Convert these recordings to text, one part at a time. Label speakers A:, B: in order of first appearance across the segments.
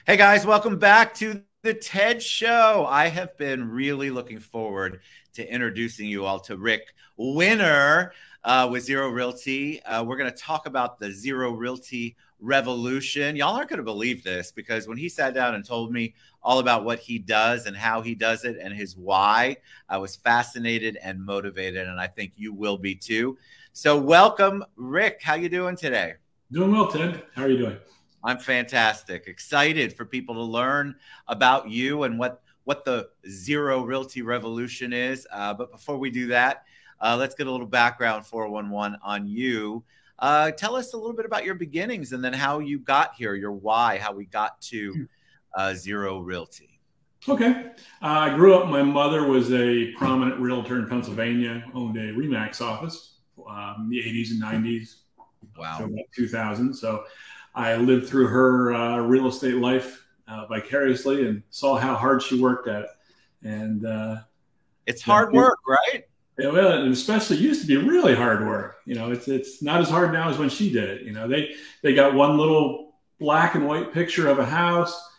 A: Hey guys, welcome back to the TED Show. I have been really looking forward to introducing you all to Rick Winner with Ziro Realty. We're going to talk about the Ziro Realty revolution. Y'all aren't going to believe this because when he sat down and told me all about what he does and how he does it and his why, I was fascinated and motivated, and I think you will be too. So welcome, Rick. How you doing today?
B: Doing well, Ted. How are you doing?
A: I'm fantastic. Excited for people to learn about you and what the Ziro Realty revolution is. But before we do that, let's get a little background 411 on you. Tell us a little bit about your beginnings and then how you got here, your why, how we got to Ziro Realty.
B: Okay. I grew up, my mother was a prominent realtor in Pennsylvania, owned a RE/MAX office in the 80s and 90s.
A: Wow.
B: So about 2000. So I lived through her real estate life vicariously and saw how hard she worked at it. And
A: it's hard work, right?
B: Yeah, well, and especially used to be really hard work. You know, it's not as hard now as when she did it. You know, they got one little black and white picture of a house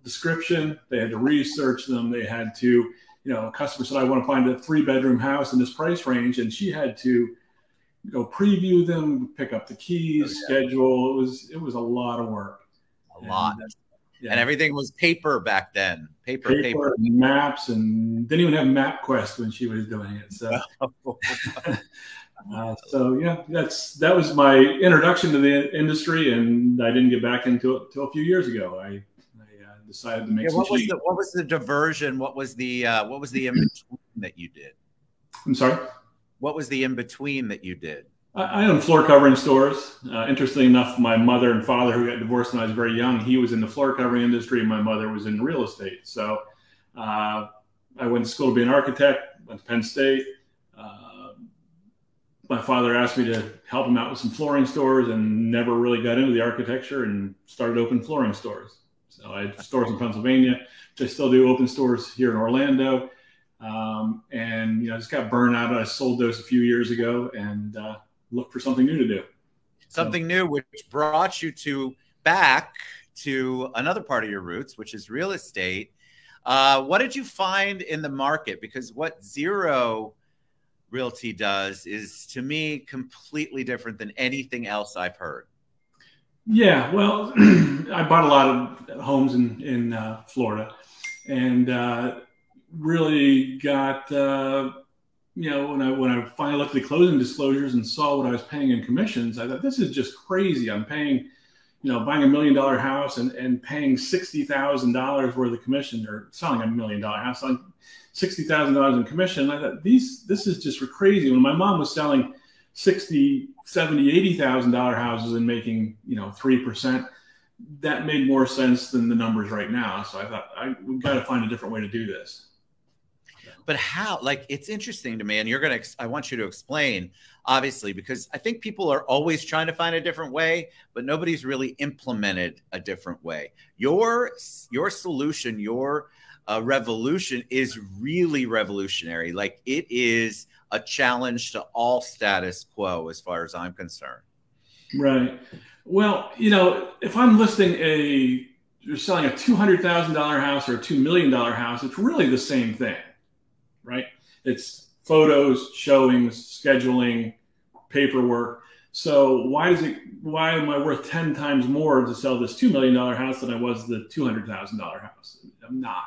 B: description. They had to research them. They had to, you know, a customer said, I want to find a 3-bedroom house in this price range. And she had to go preview them, pick up the keys, schedule. It was a lot of work.
A: A lot. Yeah. And everything was paper back then. Paper.
B: And maps, and didn't even have MapQuest when she was doing it. So, so yeah, that was my introduction to the industry, and I didn't get back into it until a few years ago. I decided to make some changes.
A: What was the diversion? What was the in between that you did?
B: I'm sorry.
A: What was the in between that you did?
B: I own floor covering stores. Interestingly enough, my mother and father, who got divorced when I was very young, he was in the floor covering industry, and my mother was in real estate. So I went to school to be an architect, went to Penn State. My father asked me to help him out with some flooring stores and never really got into the architecture and started open flooring stores. So I had stores in Pennsylvania, which I still do, open stores here in Orlando. And, you know, I just got burned out. I sold those a few years ago and looked for something new to do.
A: Something new, which brought you back to another part of your roots, which is real estate. What did you find in the market? Because what Ziro Realty does is, to me, completely different than anything else I've heard.
B: Yeah, well, I bought a lot of homes in Florida, and really got you know, when I finally looked at the closing disclosures and saw what I was paying in commissions, I thought, this is just crazy. I'm paying, you know, buying $1 million house and paying $60,000 worth of commission, or selling $1 million house, selling $60,000 in commission. I thought, this is just crazy. When my mom was selling $60,000, $70,000, $80,000 houses and making, you know, 3%, that made more sense than the numbers right now. So I thought, we've got to find a different way to do this.
A: But how? Like, it's interesting to me, and I want you to explain, obviously, because I think people are always trying to find a different way, but nobody's really implemented a different way. Your solution, your revolution is really revolutionary. Like, it is a challenge to all status quo, as far as I'm concerned.
B: Right. Well, you know, if I'm listing you're selling a $200,000 house or a $2 million house, it's really the same thing, right? It's photos, showings, scheduling, paperwork. So why am I worth 10 times more to sell this $2 million house than I was the $200,000 house? I'm not.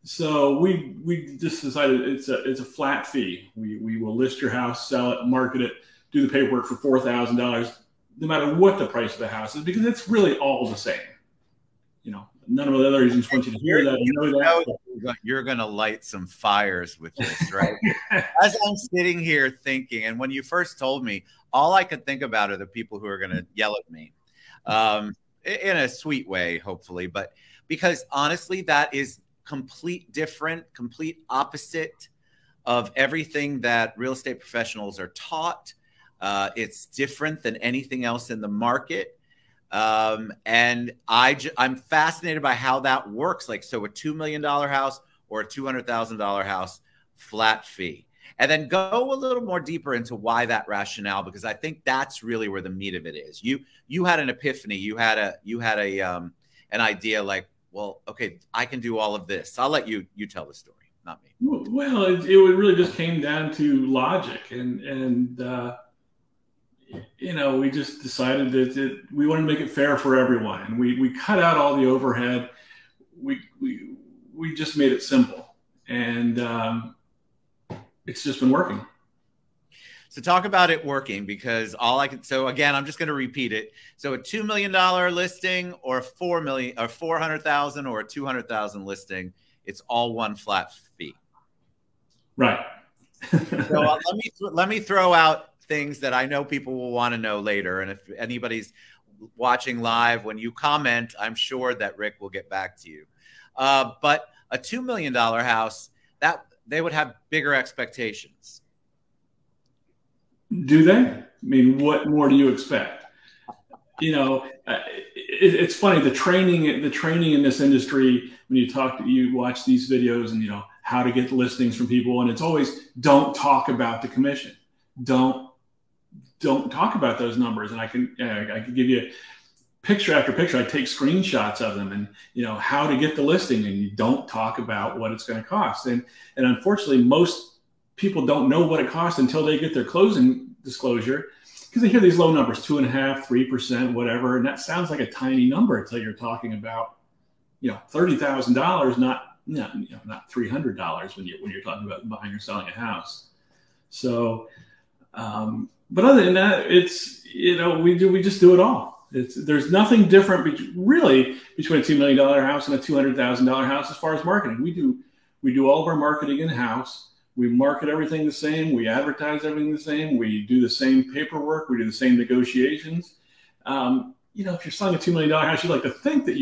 B: So we just decided it's a flat fee. We will list your house, sell it, market it, do the paperwork for $4,000, no matter what the price of the house is, because it's really all the same. You know, none of the other agents want you to hear that and know that.
A: You're going to light some fires with this, right? As I'm sitting here thinking, and when you first told me, all I could think about are the people who are going to yell at me, in a sweet way, hopefully. But because honestly, that is complete opposite of everything that real estate professionals are taught. It's different than anything else in the market. And I'm fascinated by how that works. Like, so a $2 million house or a $200,000 house, flat fee. And then go a little more deeper into why that rationale, because I think that's really where the meat of it is. You had an epiphany. You had an idea like, well, okay, I can do all of this. I'll let you tell the story, not me.
B: Well, it really just came down to logic, and we just decided that we wanted to make it fair for everyone, and we cut out all the overhead. We just made it simple, and it's just been working.
A: So talk about it working, because so again, I'm just going to repeat it. So a $2 million listing or a $4 million or 400,000 or a 200,000 listing, it's all one flat fee.
B: Right.
A: So let me throw out things that I know people will want to know later. And if anybody's watching live, when you comment, I'm sure that Rick will get back to you. But a $2 million house, that they would have bigger expectations.
B: Do they? I mean, what more do you expect? It's funny, the training in this industry, when you watch these videos and how to get listings from people, and it's always, don't talk about the commission. Don't talk about those numbers. And I can give you picture after picture. I take screenshots of them, and how to get the listing, and you don't talk about what it's going to cost. And unfortunately, most people don't know what it costs until they get their closing disclosure, because they hear these low numbers, 2.5%, 3%, whatever. And that sounds like a tiny number until you're talking about, $30,000, not $300 when you're talking about buying or selling a house. So, but other than that, it's, we just do it all. There's nothing different really between a $2 million house and a $200,000 house as far as marketing. We do all of our marketing in-house. We market everything the same. We advertise everything the same. We do the same paperwork. We do the same negotiations. If you're selling a $2 million house, you'd like to think that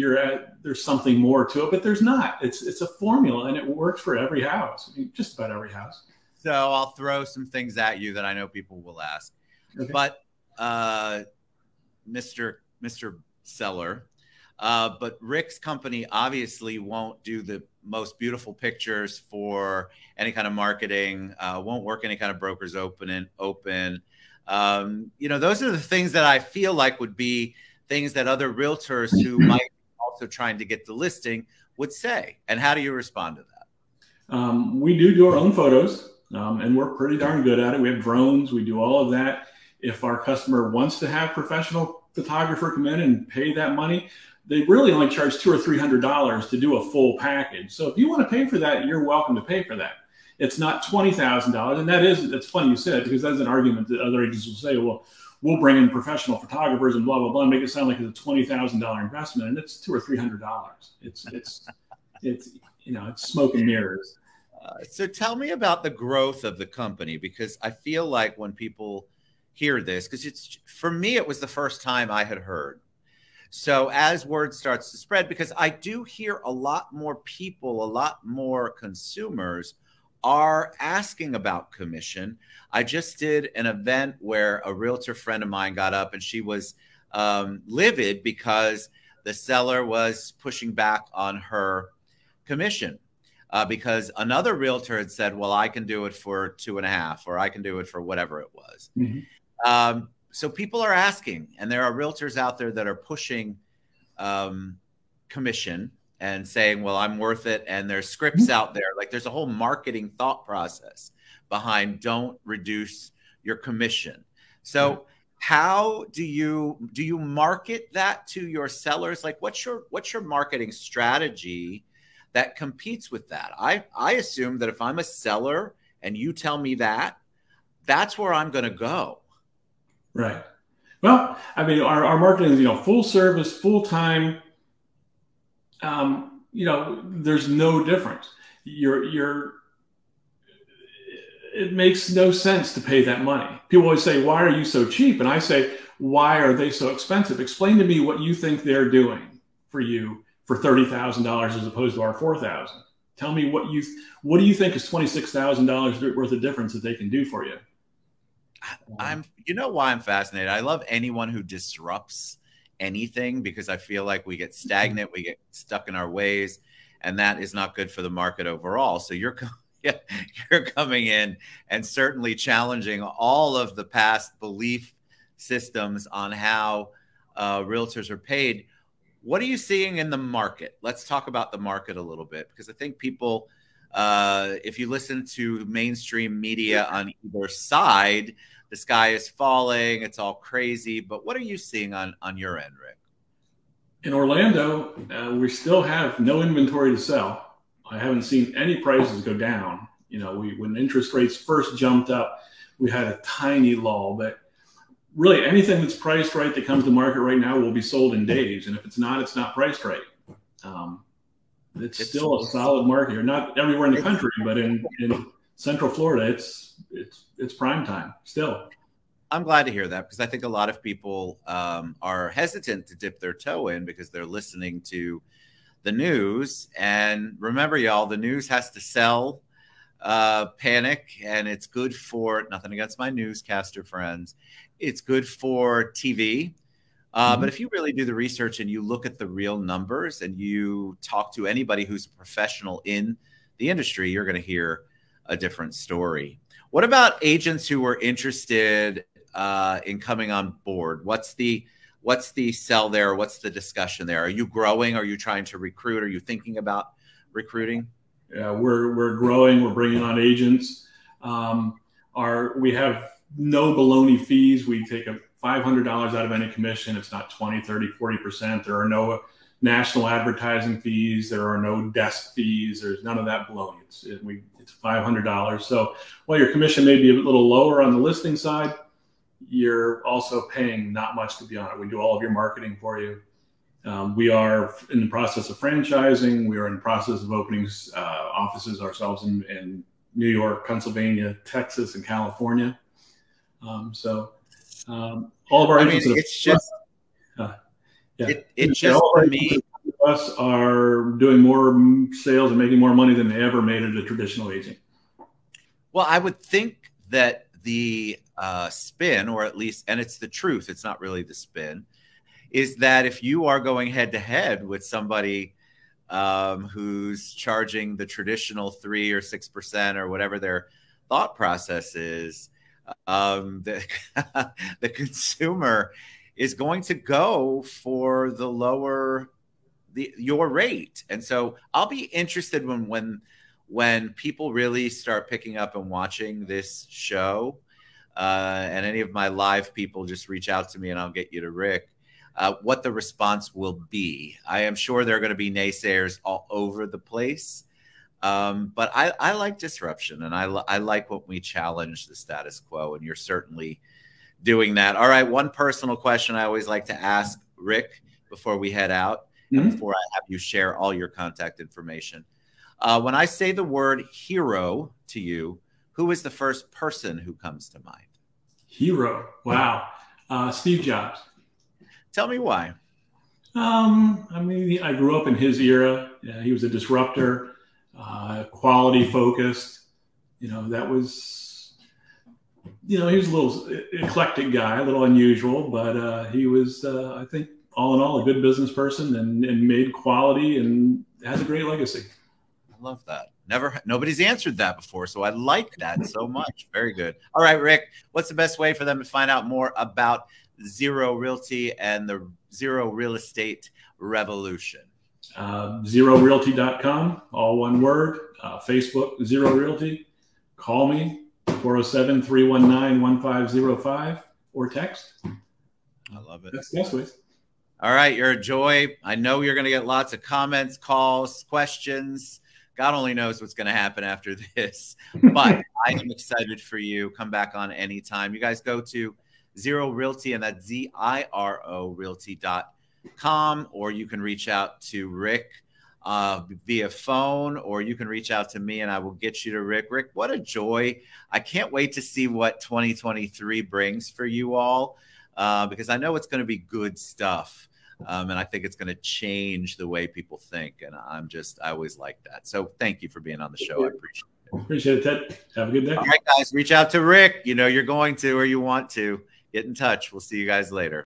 B: there's something more to it, but there's not. It's a formula, and it works for every house. I mean, just about every house.
A: So I'll throw some things at you that I know people will ask. Okay. But Mr. Seller, but Rick's company obviously won't do the most beautiful pictures for any kind of marketing, won't work any kind of brokers open. Those are the things that I feel like would be things that other realtors who might also trying to get the listing would say. And how do you respond to that?
B: We do our own photos, and we're pretty darn good at it. We have drones. We do all of that. If our customer wants to have professional photographer come in and pay that money, they really only charge $200 or $300 to do a full package. So if you want to pay for that, you're welcome to pay for that. It's not $20,000. And it's funny you said, because that's an argument that other agents will say, well, we'll bring in professional photographers and blah, blah, blah, and make it sound like it's a $20,000 investment. And it's $200 or $300. It's smoke and mirrors.
A: So tell me about the growth of the company, because I feel like when people hear this, because for me, it was the first time I had heard. So as word starts to spread, because I do hear a lot more people, a lot more consumers are asking about commission. I just did an event where a realtor friend of mine got up, and she was livid because the seller was pushing back on her commission because another realtor had said, well, I can do it for 2.5, or I can do it for whatever it was. Mm-hmm. So people are asking, and there are realtors out there that are pushing commission and saying, well, I'm worth it. And there's scripts out there. Like, there's a whole marketing thought process behind don't reduce your commission. So how do you market that to your sellers? Like, what's your marketing strategy that competes with that? I assume that if I'm a seller and you tell me that, that's where I'm going to go.
B: Right. Well, I mean, our marketing is, full service, full time. There's no difference. It makes no sense to pay that money. People always say, why are you so cheap? And I say, why are they so expensive? Explain to me what you think they're doing for you for $30,000 as opposed to our $4,000. Tell me what do you think is $26,000 worth of difference that they can do for you?
A: You know why I'm fascinated? I love anyone who disrupts anything, because I feel like we get stagnant, we get stuck in our ways, and that is not good for the market overall. So you're coming in and certainly challenging all of the past belief systems on how realtors are paid. What are you seeing in the market? Let's talk about the market a little bit, because I think people, if you listen to mainstream media on either side, the sky is falling, it's all crazy. But what are you seeing on your end, Rick?
B: In Orlando, we still have no inventory to sell. I haven't seen any prices go down. You know, when interest rates first jumped up, we had a tiny lull, but really anything that's priced right that comes to market right now will be sold in days. And if it's not priced right. It's still a solid market here. Not everywhere in the country, but in Central Florida, it's prime time still.
A: I'm glad to hear that, because I think a lot of people are hesitant to dip their toe in because they're listening to the news. And remember, y'all, the news has to sell panic, and it's good for, nothing against my newscaster friends, it's good for TV. But if you really do the research and you look at the real numbers and you talk to anybody who's a professional in the industry, you're going to hear a different story. What about agents who are interested in coming on board? What's the sell there? What's the discussion there? Are you growing? Are you trying to recruit? Are you thinking about recruiting?
B: Yeah, we're growing. We're bringing on agents. We have no baloney fees. We take $500 out of any commission. It's not 20, 30, 40%. There are no national advertising fees. There are no desk fees. There's none of that baloney. It's $500. So while your commission may be a little lower on the listing side, you're also paying not much to be on it. We do all of your marketing for you. We are in the process of franchising. We are in the process of opening offices ourselves in New York, Pennsylvania, Texas, and California. All of our agents,
A: it's just,
B: it's just for me, us are doing more sales and making more money than they ever made at a traditional agent.
A: Well, I would think that the spin, or at least, and it's the truth, it's not really the spin, is that if you are going head to head with somebody who's charging the traditional 3 or 6% or whatever their thought process is, the consumer is going to go for the lower your rate. And so I'll be interested when people really start picking up and watching this show, and any of my live people, just reach out to me and I'll get you to Rick, what the response will be. I am sure there are going to be naysayers all over the place. But I like disruption, and I like when we challenge the status quo, and you're certainly doing that. All right, one personal question I always like to ask Rick before we head out, and before I have you share all your contact information. When I say the word hero to you, who is the first person who comes to mind?
B: Hero. Wow. Steve Jobs.
A: Tell me why.
B: I mean, I grew up in his era. Yeah, he was a disruptor. Quality focused, that was, he was a little eclectic guy, a little unusual, but he was, I think, all in all, a good business person and made quality and has a great legacy.
A: I love that. Nobody's answered that before, so I like that so much. Very good. All right, Rick, what's the best way for them to find out more about Ziro Realty and the Ziro Real Estate Revolution?
B: ZiroRealty.com, all one word. Facebook, Ziro Realty. Call me, 407-319-1505, or text.
A: I love it.
B: That's the best way.
A: All right, you're a joy. I know you're going to get lots of comments, calls, questions. God only knows what's going to happen after this. But I am excited for you. Come back on anytime. You guys go to Ziro Realty, and that's ZIRO Realty.com, or you can reach out to Rick via phone, or you can reach out to me and I will get you to Rick. Rick, what a joy. I can't wait to see what 2023 brings for you all, because I know it's going to be good stuff. And I think it's going to change the way people think. And I always like that. So thank you for being on the show. I appreciate it.
B: Appreciate it, Ted. Have a good day.
A: All right, guys, reach out to Rick. You're going to, or you want to. Get in touch. We'll see you guys later.